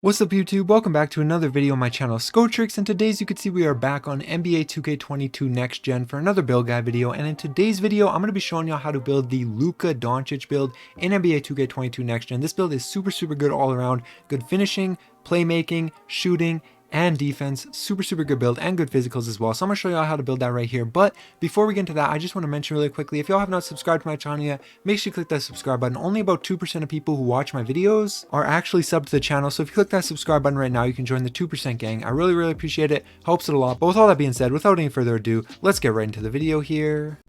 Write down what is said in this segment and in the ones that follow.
What's up YouTube? Welcome back to another video on my channel Skotrix, and today's you can see we are back on NBA 2K22 Next Gen for another build guide video. And in today's video I'm going to be showing y'all how to build the Luka Doncic build in NBA 2K22 Next Gen. This build is super good all around. Good finishing, playmaking, shooting, and defense. Super good build and good physicals as well. So I'm going to show y'all how to build that right here. But before we get into that, I just want to mention really quickly, if y'all have not subscribed to my channel yet, make sure you click that subscribe button. Only about 2% of people who watch my videos are actually subbed to the channel. So if you click that subscribe button right now, you can join the 2% gang. I really appreciate it. Helps it a lot. But with all that being said, without any further ado, let's get right into the video here.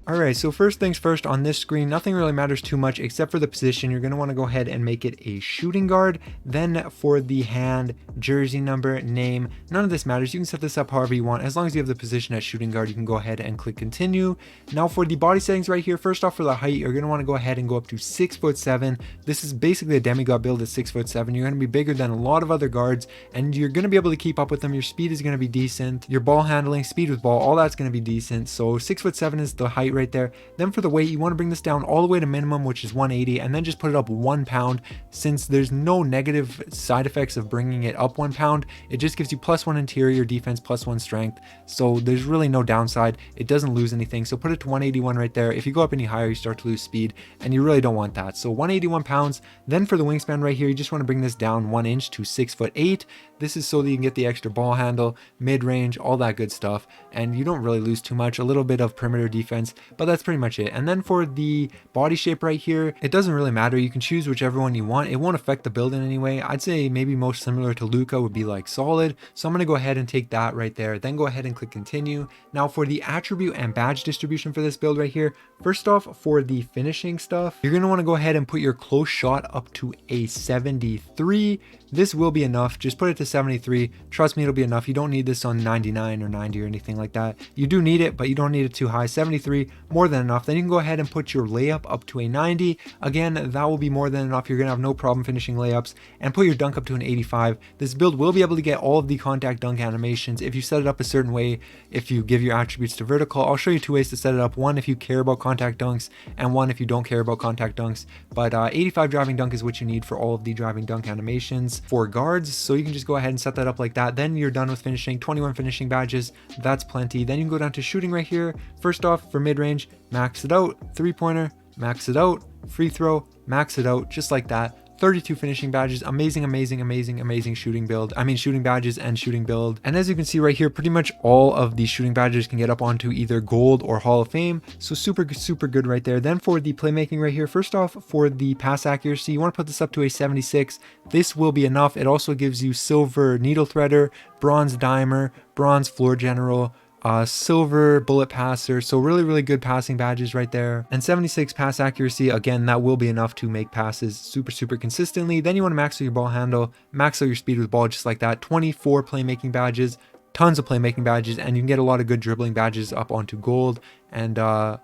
Alright, so first things first, on this screen, nothing really matters too much except for the position. You're going to want to go ahead and make it a shooting guard. Then for the hand, jersey number, name, none of this matters. You can set this up however you want. As long as you have the position as shooting guard, you can go ahead and click continue. Now for the body settings right here, first off for the height, you're going to want to go ahead and go up to 6'7". This is basically a demigod build at 6'7". You're going to be bigger than a lot of other guards, and you're going to be able to keep up with them. Your speed is going to be decent. Your ball handling, speed with ball, all that's going to be decent. So 6'7" is the height right there. Then for the weight, you want to bring this down all the way to minimum, which is 180, and then just put it up 1 pound. Since there's no negative side effects of bringing it up 1 pound, it just gives you +1 interior defense, +1 strength. So there's really no downside. It doesn't lose anything. So put it to 181 right there. If you go up any higher, you start to lose speed, and you really don't want that. So 181 pounds. Then for the wingspan right here, you just want to bring this down 1 inch to 6'8". This is so that you can get the extra ball handle, mid-range, all that good stuff, and you don't really lose too much. A little bit of perimeter defense, but that's pretty much it. And then for the body shape right here, it doesn't really matter. You can choose whichever one you want. It won't affect the build in any way. I'd say maybe most similar to Luka would be like solid. So I'm going to go ahead and take that right there. Then go ahead and click continue. Now for the attribute and badge distribution for this build right here, first off for the finishing stuff, you're going to want to go ahead and put your close shot up to a 73. This will be enough. Just put it to 73. Trust me, it'll be enough. You don't need this on 99 or 90 or anything like that. You do need it, but you don't need it too high. 73, more than enough. Then you can go ahead and put your layup up to a 90. Again, that will be more than enough. You're going to have no problem finishing layups. And put your dunk up to an 85. This build will be able to get all of the contact dunk animations if you set it up a certain way. If you give your attributes to vertical, I'll show you 2 ways to set it up. One if you care about contact dunks, and one if you don't care about contact dunks. But 85 driving dunk is what you need for all of the driving dunk animations for guards. So you can just go ahead and set that up like that. Then you're done with finishing. 21 finishing badges, that's plenty. Then you can go down to shooting right here. First off, for mid-range, max it out. 3-pointer, max it out. Free throw, max it out, just like that. 32 finishing badges. Amazing shooting build. I mean shooting badges and shooting build. And as you can see right here, pretty much all of these shooting badges can get up onto either gold or Hall of Fame. So super good right there. Then for the playmaking right here, first off for the pass accuracy, you want to put this up to a 76. This will be enough. It also gives you silver needle threader, bronze dimer, bronze floor general, silver bullet passer. So really good passing badges right there. And 76 pass accuracy, again, that will be enough to make passes super consistently. Then you want to max out your ball handle, max out your speed with ball, just like that. 24 playmaking badges, tons of playmaking badges, and you can get a lot of good dribbling badges up onto gold. And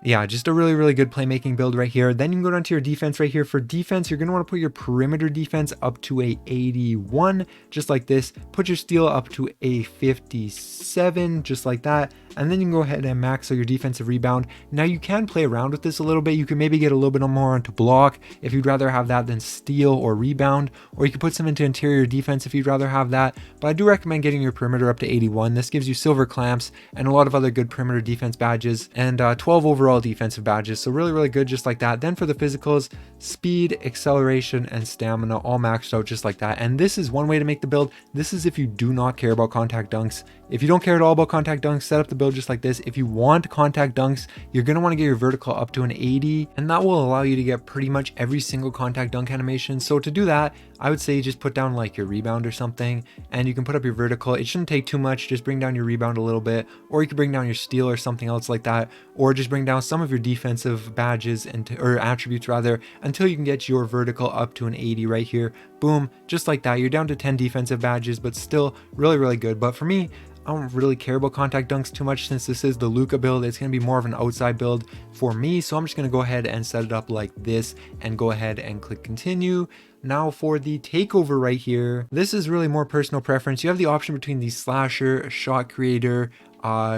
yeah, just a really good playmaking build right here. Then you can go down to your defense right here. For defense, you're going to want to put your perimeter defense up to a 81, just like this. Put your steal up to a 57, just like that. And then you can go ahead and max out your defensive rebound. Now you can play around with this a little bit. You can maybe get a little bit more onto block if you'd rather have that than steal or rebound, or you can put some into interior defense if you'd rather have that. But I do recommend getting your perimeter up to 81. This gives you silver clamps and a lot of other good perimeter defense badges, and 12 overall defensive badges. So really good, just like that. Then for the physicals, speed, acceleration, and stamina all maxed out just like that. And this is one way to make the build. This is if you do not care about contact dunks. If you don't care at all about contact dunks, set up the build just like this. If you want contact dunks, you're going to want to get your vertical up to an 80, and that will allow you to get pretty much every single contact dunk animation. So to do that, I would say just put down like your rebound or something, and you can put up your vertical. It shouldn't take too much. Just bring down your rebound a little bit, or you could bring down your steal or something else like that, or just bring down some of your defensive badges or attributes rather, until you can get your vertical up to an 80 right here. Boom, just like that. You're down to 10 defensive badges, but still really good. But for me, I don't really care about contact dunks too much since this is the Luka build. It's going to be more of an outside build for me. So I'm just going to go ahead and set it up like this and go ahead and click continue. Now for the takeover right here, this is really more personal preference. You have the option between the slasher, shot creator,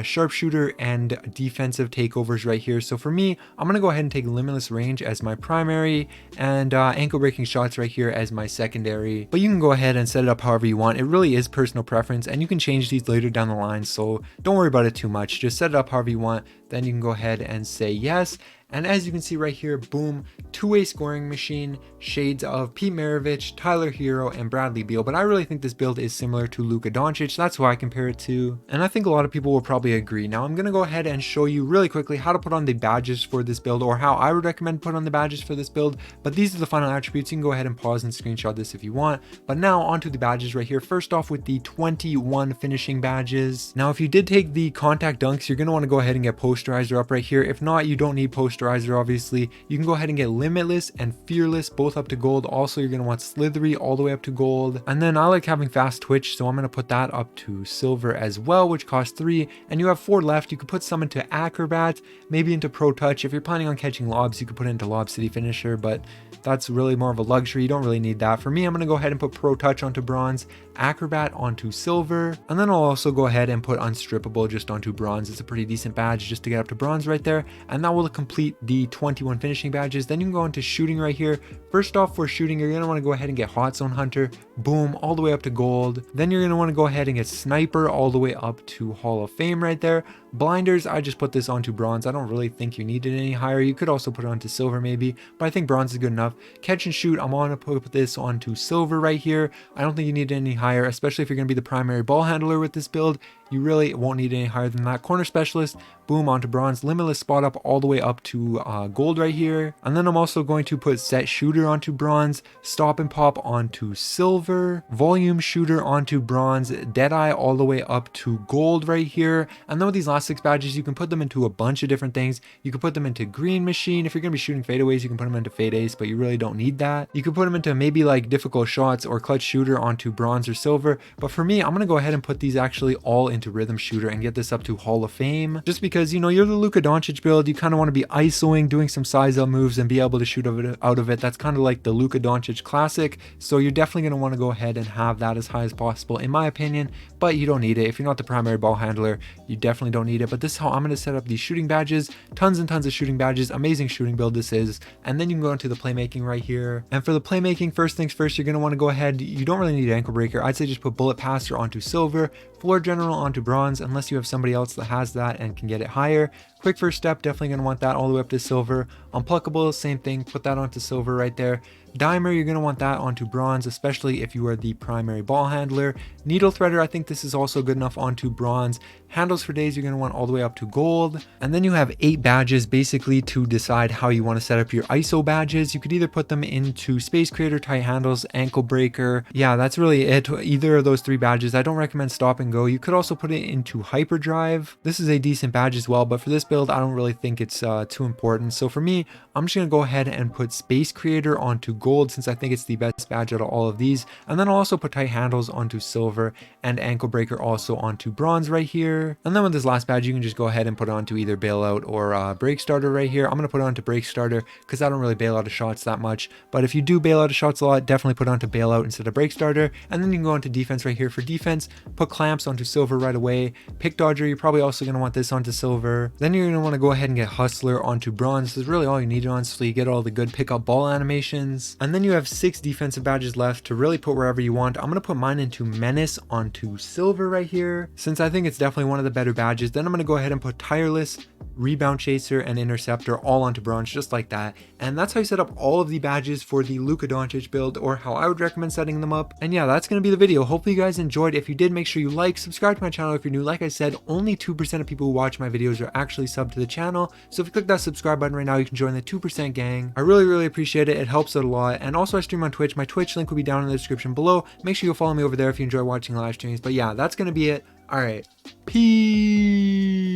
sharpshooter and defensive takeovers right here. So for me, I'm gonna go ahead and take limitless range as my primary and ankle breaking shots right here as my secondary. But you can go ahead and set it up however you want. It really is personal preference, and you can change these later down the line, so don't worry about it too much. Just set it up however you want, then you can go ahead and say yes. And as you can see right here, boom, two-way scoring machine, shades of Pete Maravich, Tyler Hero, and Bradley Beal. But I really think this build is similar to Luka Doncic. That's who I compare it to. And I think a lot of people will probably agree. Now I'm going to go ahead and show you really quickly how to put on the badges for this build, or how I would recommend put on the badges for this build. But these are the final attributes. You can go ahead and pause and screenshot this if you want. But now onto the badges right here. First off with the 21 finishing badges. Now if you did take the contact dunks, you're going to want to go ahead and get posterizer up right here. If not, you don't need posterizer, obviously. You can go ahead and get limitless and fearless both up to gold. Also, you're going to want slithery all the way up to gold. And then I like having fast twitch, so I'm going to put that up to silver as well, which costs 3. And you have 4 left. You could put some into acrobat, maybe into pro touch. If you're planning on catching lobs, you could put it into lob city finisher, but that's really more of a luxury. You don't really need that. For me, I'm going to go ahead and put pro touch onto bronze, acrobat onto silver, and then I'll also go ahead and put unstrippable just onto bronze. It's a pretty decent badge just to get up to bronze right there, and that will complete the 21 finishing badges. Then you can go into shooting right here. First off, for shooting, you're going to want to go ahead and get hot zone hunter, boom, all the way up to gold. Then you're going to want to go ahead and get sniper all the way up to Hall of Fame right there. Blinders, I just put this onto bronze. I don't really think you need it any higher. You could also put it onto silver maybe, but I think bronze is good enough. Catch and shoot, I'm going to put this onto silver right here. I don't think you need it any higher, especially if you're going to be the primary ball handler with this build. You really won't need any higher than that. Corner specialist, boom, onto bronze. Limitless spot up all the way up to gold right here. And then I'm also going to put set shooter onto bronze, stop and pop onto silver, volume shooter onto bronze, deadeye all the way up to gold right here. And then with these last 6 badges, you can put them into a bunch of different things. You can put them into green machine. If you're going to be shooting fadeaways, you can put them into fade ace, but you really don't need that. You could put them into maybe like difficult shots or clutch shooter onto bronze or silver. But for me, I'm going to go ahead and put these actually all into rhythm shooter and get this up to Hall of Fame, just because, you know, you're the Luka Doncic build. You kind of want to be isoing, doing some size up moves and be able to shoot out of it. That's kind of like the Luka Doncic classic, so you're definitely going to want to go ahead and have that as high as possible in my opinion, but you don't need it. If you're not the primary ball handler, you definitely don't need it. But this is how I'm going to set up these shooting badges. Tons and tons of shooting badges. Amazing shooting build this is. And then you can go into the playmaking right here. And for the playmaking, first things first, you're going to want to go ahead, you don't really need ankle breaker. I'd say just put bullet passer onto silver, floor general onto bronze, unless you have somebody else that has that and can get it higher. Quick first step, definitely going to want that all the way up to silver. Unpluckable, same thing, put that onto silver right there. Dimer, you're going to want that onto bronze, especially if you are the primary ball handler. Needle threader, I think this is also good enough onto bronze. Handles for days, you're going to want all the way up to gold. And then you have 8 badges basically to decide how you want to set up your ISO badges. You could either put them into space creator, tight handles, ankle breaker. Yeah, that's really it. Either of those 3 badges. I don't recommend stop and go. You could also put it into hyperdrive. This is a decent badge as well, but for this build, I don't really think it's too important. So for me, I'm just going to go ahead and put space creator onto gold, since I think it's the best badge out of all of these. And then I'll also put tight handles onto silver and ankle breaker also onto bronze right here. And then with this last badge, you can just go ahead and put it onto either bailout or break starter right here. I'm going to put it onto break starter because I don't really bail out of shots that much. But if you do bail out of shots a lot, definitely put it onto bailout instead of break starter. And then you can go into defense right here. For defense, put clamps onto silver right away. Pick dodger, you're probably also going to want this onto silver. Then you're going to want to go ahead and get hustler onto bronze. This is really all you need on, so you get all the good pick up ball animations. And then you have 6 defensive badges left to really put wherever you want. I'm going to put mine into menace onto silver right here, since I think it's definitely one of the better badges. Then I'm going to go ahead and put tireless, rebound chaser, and interceptor all onto bronze, just like that. And that's how you set up all of the badges for the Luka Doncic build, or how I would recommend setting them up. And yeah, that's going to be the video. Hopefully you guys enjoyed. If you did, make sure you like, subscribe to my channel if you're new. Like I said, only 2% of people who watch my videos are actually subbed to the channel, so if you click that subscribe button right now, you can join the 2% gang. I really appreciate it. It helps out a lot. And also I stream on Twitch. My Twitch link will be down in the description below. Make sure you follow me over there if you enjoy watching live streams. But yeah, that's going to be it. All right, peace.